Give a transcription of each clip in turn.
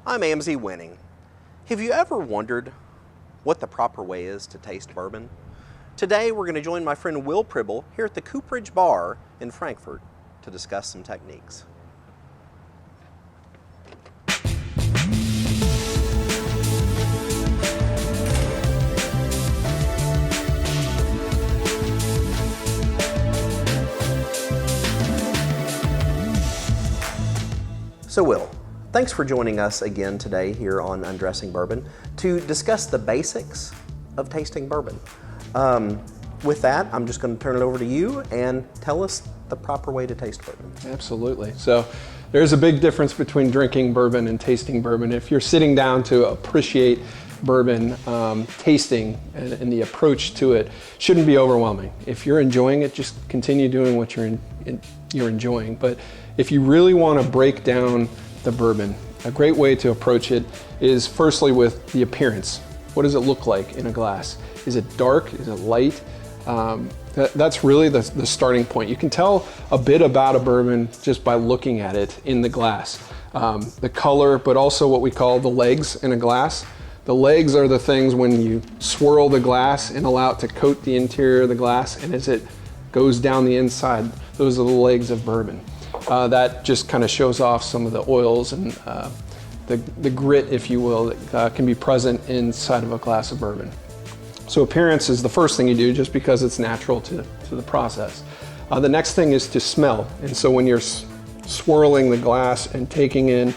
I'm Amzie Winning. Have you ever wondered what the proper way is to taste bourbon? Today we're going to join my friend Will Prible here at the Cooperage Bar in Frankfort to discuss some techniques. So Will, thanks for joining us again today here on Undressing Bourbon to discuss the basics of tasting bourbon. With that, I'm just going to turn it over to you and tell us the proper way to taste bourbon. Absolutely. So there's a big difference between drinking bourbon and tasting bourbon. If you're sitting down to appreciate bourbon, tasting and the approach to it shouldn't be overwhelming. If you're enjoying it, just continue doing what you're enjoying. But if you really want to break down the bourbon, a great way to approach it is firstly with the appearance. What does it look like in a glass? Is it dark? Is it light? That's really the starting point. You can tell a bit about a bourbon just by looking at it in the glass. The color, but also what we call the legs in a glass. The legs are the things when you swirl the glass and allow it to coat the interior of the glass, and as it goes down the inside, those are the legs of bourbon. That just kind of shows off some of the oils and the grit, if you will, that can be present inside of a glass of bourbon. So appearance is the first thing you do just because it's natural to the process. The next thing is to smell. And so when you're swirling the glass and taking in,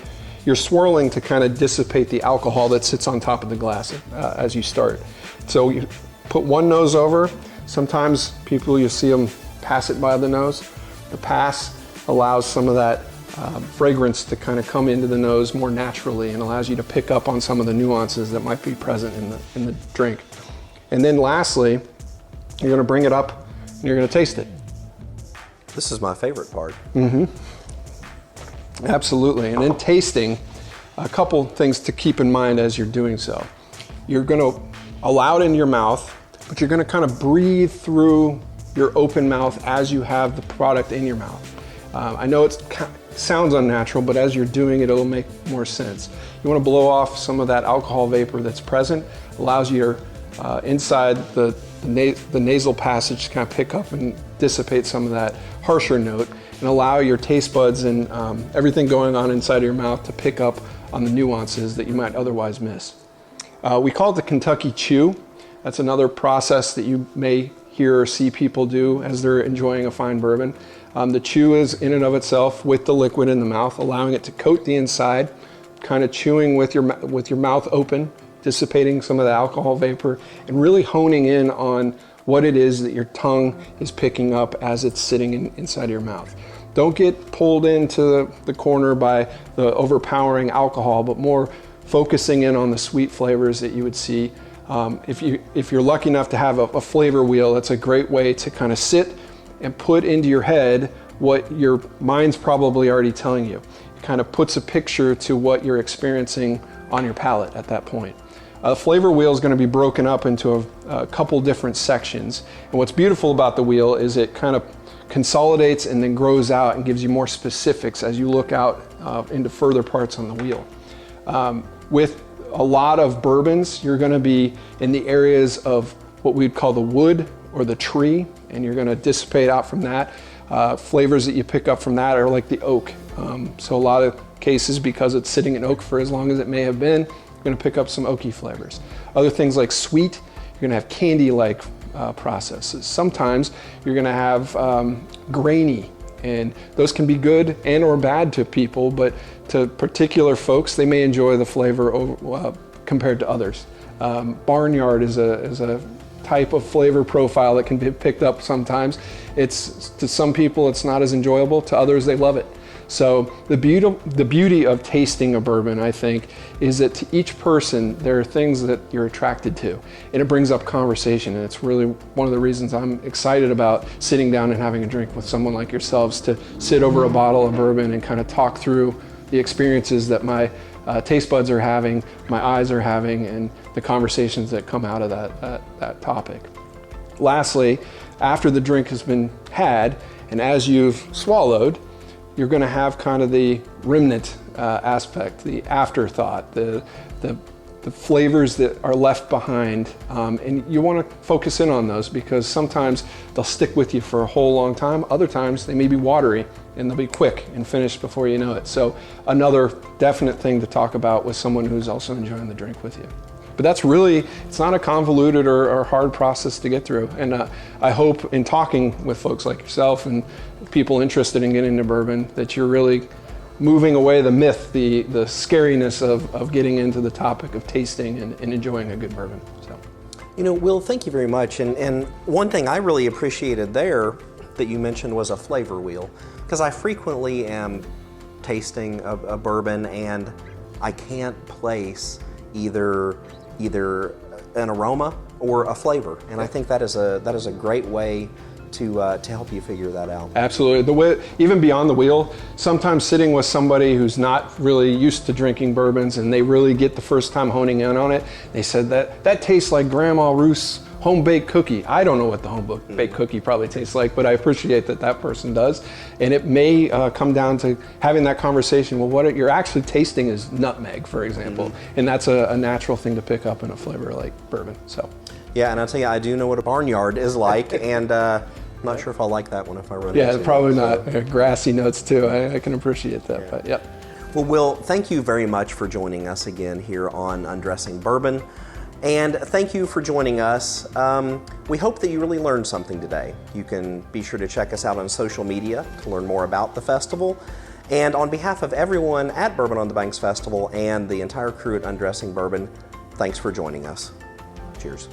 you're swirling to kind of dissipate the alcohol that sits on top of the glass as you start. So you put one nose over. Sometimes people, you see them pass it by the nose. The pass allows some of that fragrance to kind of come into the nose more naturally and allows you to pick up on some of the nuances that might be present in the drink. And then lastly, you're going to bring it up and you're going to taste it. This is my favorite part. Absolutely. And in tasting, a couple things to keep in mind as you're doing so. You're going to allow it in your mouth, but you're going to kind of breathe through your open mouth as you have the product in your mouth. I know it sounds unnatural, but as you're doing it, it'll make more sense. You want to blow off some of that alcohol vapor that's present, allows your inside the nasal passage to kind of pick up and dissipate some of that harsher note and allow your taste buds and everything going on inside of your mouth to pick up on the nuances that you might otherwise miss. We call it the Kentucky Chew. That's another process that you may hear or see people do as they're enjoying a fine bourbon. The chew is in and of itself with the liquid in the mouth, allowing it to coat the inside, kind of chewing with your mouth open, dissipating some of the alcohol vapor, and really honing in on what it is that your tongue is picking up as it's sitting inside your mouth. Don't get pulled into the corner by the overpowering alcohol, but more focusing in on the sweet flavors that you would see. If you're lucky enough to have a flavor wheel, that's a great way to kind of sit and put into your head what your mind's probably already telling you. It kind of puts a picture to what you're experiencing on your palate at that point. The flavor wheel is going to be broken up into a couple different sections. And what's beautiful about the wheel is it kind of consolidates and then grows out and gives you more specifics as you look out into further parts on the wheel. With a lot of bourbons, you're going to be in the areas of what we'd call the wood or the tree, and you're going to dissipate out from that. Flavors that you pick up from that are like the oak. So a lot of cases, because it's sitting in oak for as long as it may have been, you're going to pick up some oaky flavors. Other things like sweet, you're going to have candy-like processes. Sometimes you're going to have grainy, and those can be good and or bad to people, but to particular folks, they may enjoy the flavor compared to others. Barnyard is a type of flavor profile that can be picked up sometimes. To some people, it's not as enjoyable. To others, they love it. So the beauty of tasting a bourbon, I think, is that to each person, there are things that you're attracted to, and it brings up conversation. And it's really one of the reasons I'm excited about sitting down and having a drink with someone like yourselves, to sit over a bottle of bourbon and kind of talk through the experiences that my taste buds are having, my eyes are having, and the conversations that come out of that topic. Lastly, after the drink has been had, and as you've swallowed, you're going to have kind of the remnant aspect, the afterthought, the flavors that are left behind, and you want to focus in on those because sometimes they'll stick with you for a whole long time. Other times they may be watery and they'll be quick and finished before you know it. So another definite thing to talk about with someone who's also enjoying the drink with you. But that's really, it's not a convoluted or hard process to get through. And I hope in talking with folks like yourself and people interested in getting into bourbon that you're really moving away the myth, the scariness of getting into the topic of tasting and enjoying a good bourbon. So, You know, Will, thank you very much. And one thing I really appreciated there that you mentioned was a flavor wheel, because I frequently am tasting a bourbon and I can't place either an aroma or a flavor. And I think that is a great way to help you figure that out. Absolutely. The way, even beyond the wheel, sometimes sitting with somebody who's not really used to drinking bourbons and they really get the first time honing in on it, they said that tastes like Grandma Ruth's home-baked cookie. I don't know what the home-baked cookie probably tastes like, but I appreciate that person does. And it may come down to having that conversation. Well, what you're actually tasting is nutmeg, for example, and that's a natural thing to pick up in a flavor like bourbon. So. Yeah, and I'll tell you, I do know what a barnyard is like, and I'm not sure if I'll like that one if I run into it. Yeah, probably not. Grassy notes too. I can appreciate that, yeah. But yeah. Well, Will, thank you very much for joining us again here on Undressing Bourbon, and thank you for joining us. We hope that you really learned something today. You can be sure to check us out on social media to learn more about the festival. And on behalf of everyone at Bourbon on the Banks Festival and the entire crew at Undressing Bourbon, thanks for joining us. Cheers.